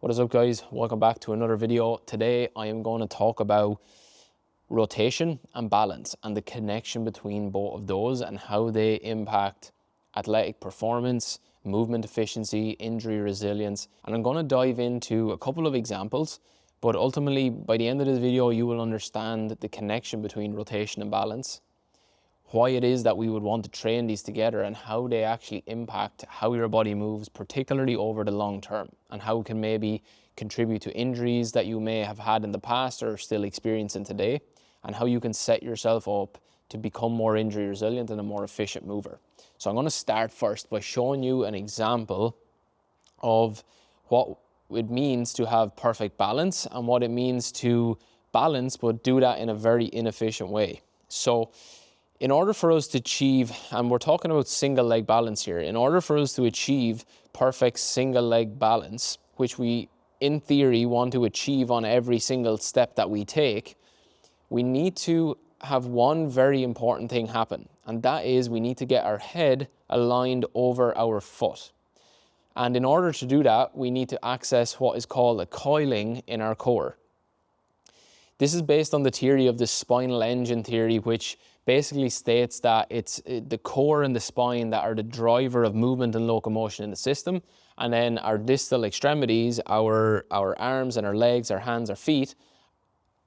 What is up, guys? Welcome back to another video. Today I am going to talk about rotation and balance and the connection between both of those and how they impact athletic performance, movement efficiency, injury resilience. And I'm going to dive into a couple of examples, but ultimately by the end of this video you will understand the connection between rotation and balance, why it is that we would want to train these together, and how they actually impact how your body moves, particularly over the long term, and how it can maybe contribute to injuries that you may have had in the past or still experiencing today, and how you can set yourself up to become more injury resilient and a more efficient mover. So I'm going to start first by showing you an example of what it means to have perfect balance and what it means to balance but do that in a very inefficient way. So in order for us to achieve, and we're talking about single leg balance here, in order for us to achieve perfect single leg balance, which we in theory want to achieve on every single step that we take, we need to have one very important thing happen, and that is we need to get our head aligned over our foot. And in order to do that, we need to access what is called a coiling in our core. This is based on the theory of the spinal engine theory, which basically states that it's the core and the spine that are the driver of movement and locomotion in the system, and then our distal extremities, our arms and our legs, our hands, our feet,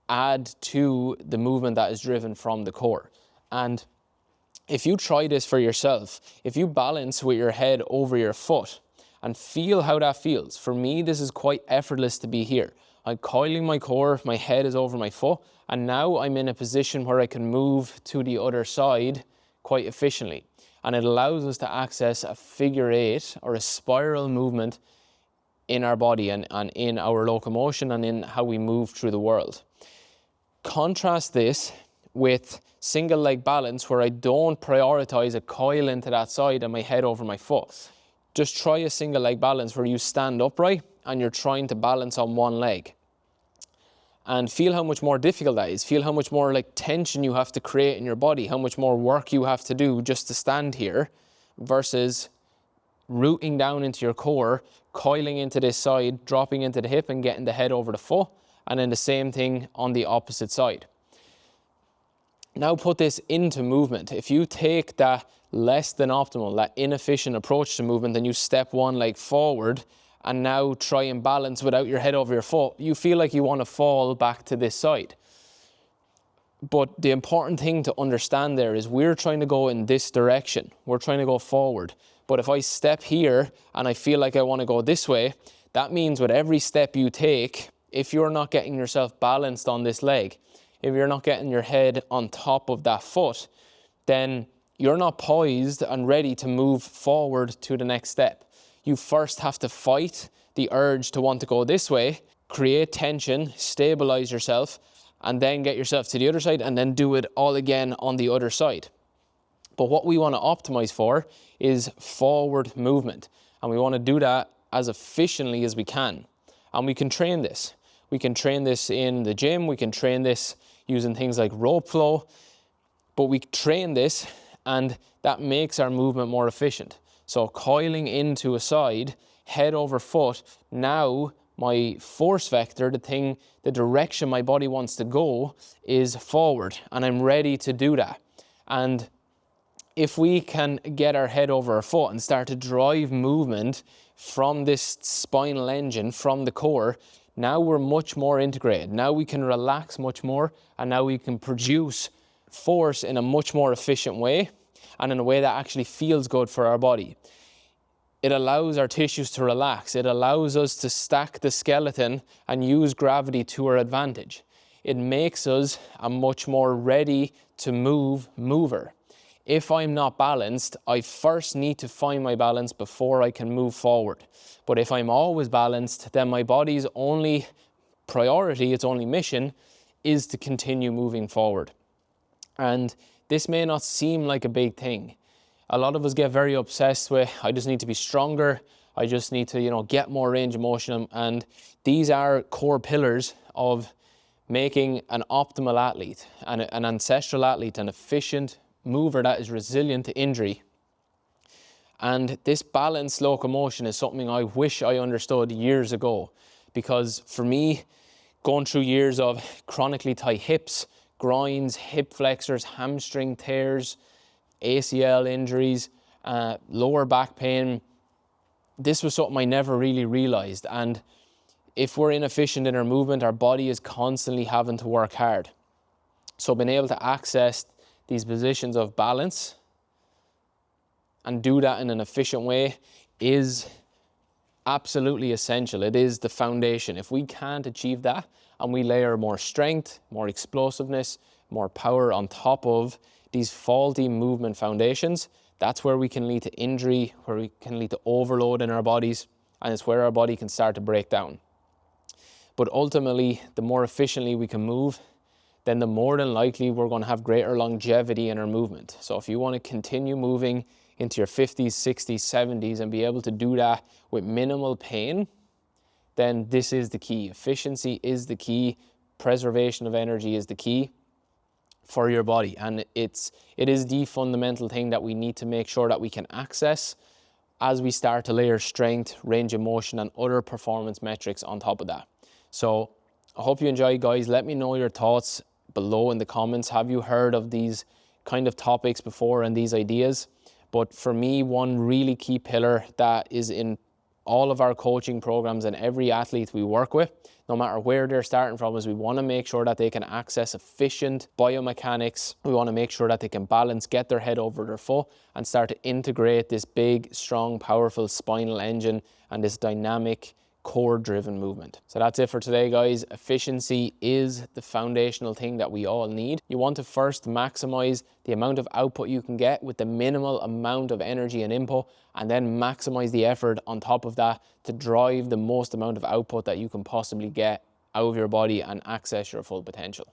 add to the movement that is driven from the core. And if you try this for yourself, if you balance with your head over your foot and feel how that feels, for me this is quite effortless to be here. I'm coiling my core, my head is over my foot, and now I'm in a position where I can move to the other side quite efficiently. And it allows us to access a figure eight or a spiral movement in our body and in our locomotion and in how we move through the world. Contrast this with single leg balance, where I don't prioritize a coil into that side and my head over my foot. Just try a single leg balance where you stand upright and you're trying to balance on one leg. And feel how much more difficult that is. Feel how much more like tension you have to create in your body, how much more work you have to do just to stand here versus rooting down into your core, coiling into this side, dropping into the hip and getting the head over the foot, and then the same thing on the opposite side. Now put this into movement. If you take that less than optimal, that inefficient approach to movement, and you step one leg forward and now try and balance without your head over your foot, you feel like you want to fall back to this side. But the important thing to understand there is we're trying to go in this direction. We're trying to go forward. But if I step here and I feel like I want to go this way, that means with every step you take, if you're not getting yourself balanced on this leg, if you're not getting your head on top of that foot, then you're not poised and ready to move forward to the next step. You first have to fight the urge to want to go this way, create tension, stabilize yourself, and then get yourself to the other side and then do it all again on the other side. But what we want to optimize for is forward movement. And we want to do that as efficiently as we can. And we can train this. We can train this in the gym. We can train this using things like rope flow. But we train this and that makes our movement more efficient. So coiling into a side, head over foot, now my force vector, the direction my body wants to go is forward, and I'm ready to do that. And if we can get our head over our foot and start to drive movement from this spinal engine, from the core, now we're much more integrated. Now we can relax much more, and now we can produce force in a much more efficient way, and in a way that actually feels good for our body. It allows our tissues to relax. It allows us to stack the skeleton and use gravity to our advantage. It makes us a much more ready to move mover. If I'm not balanced, I first need to find my balance before I can move forward. But if I'm always balanced, then my body's only priority, its only mission, is to continue moving forward. And this may not seem like a big thing. A lot of us get very obsessed with, I just need to be stronger, I just need to, get more range of motion. And these are core pillars of making an optimal athlete, an ancestral athlete, an efficient mover that is resilient to injury. And this balanced locomotion is something I wish I understood years ago. Because for me, going through years of chronically tight hips, groins, hip flexors, hamstring tears, ACL injuries, lower back pain, this was something I never really realized. And if we're inefficient in our movement, our body is constantly having to work hard. So being able to access these positions of balance and do that in an efficient way is absolutely essential. It is the foundation. If we can't achieve that and we layer more strength, more explosiveness, more power on top of these faulty movement foundations, that's where we can lead to injury, where we can lead to overload in our bodies, and it's where our body can start to break down. But ultimately, the more efficiently we can move, then the more than likely we're going to have greater longevity in our movement. So if you want to continue moving into your 50s, 60s, 70s and be able to do that with minimal pain, then this is the key. Efficiency is the key. Preservation of energy is the key for your body. And it is the fundamental thing that we need to make sure that we can access as we start to layer strength, range of motion and other performance metrics on top of that. So I hope you enjoy, guys. Let me know your thoughts below in the comments. Have you heard of these kind of topics before and these ideas? But for me, one really key pillar that is in all of our coaching programs and every athlete we work with, no matter where they're starting from, is we want to make sure that they can access efficient biomechanics. We want to make sure that they can balance, get their head over their foot and start to integrate this big, strong, powerful spinal engine and this dynamic core-driven movement. So that's it for today, guys. Efficiency is the foundational thing that we all need. You want to first maximize the amount of output you can get with the minimal amount of energy and input, and then maximize the effort on top of that to drive the most amount of output that you can possibly get out of your body and access your full potential.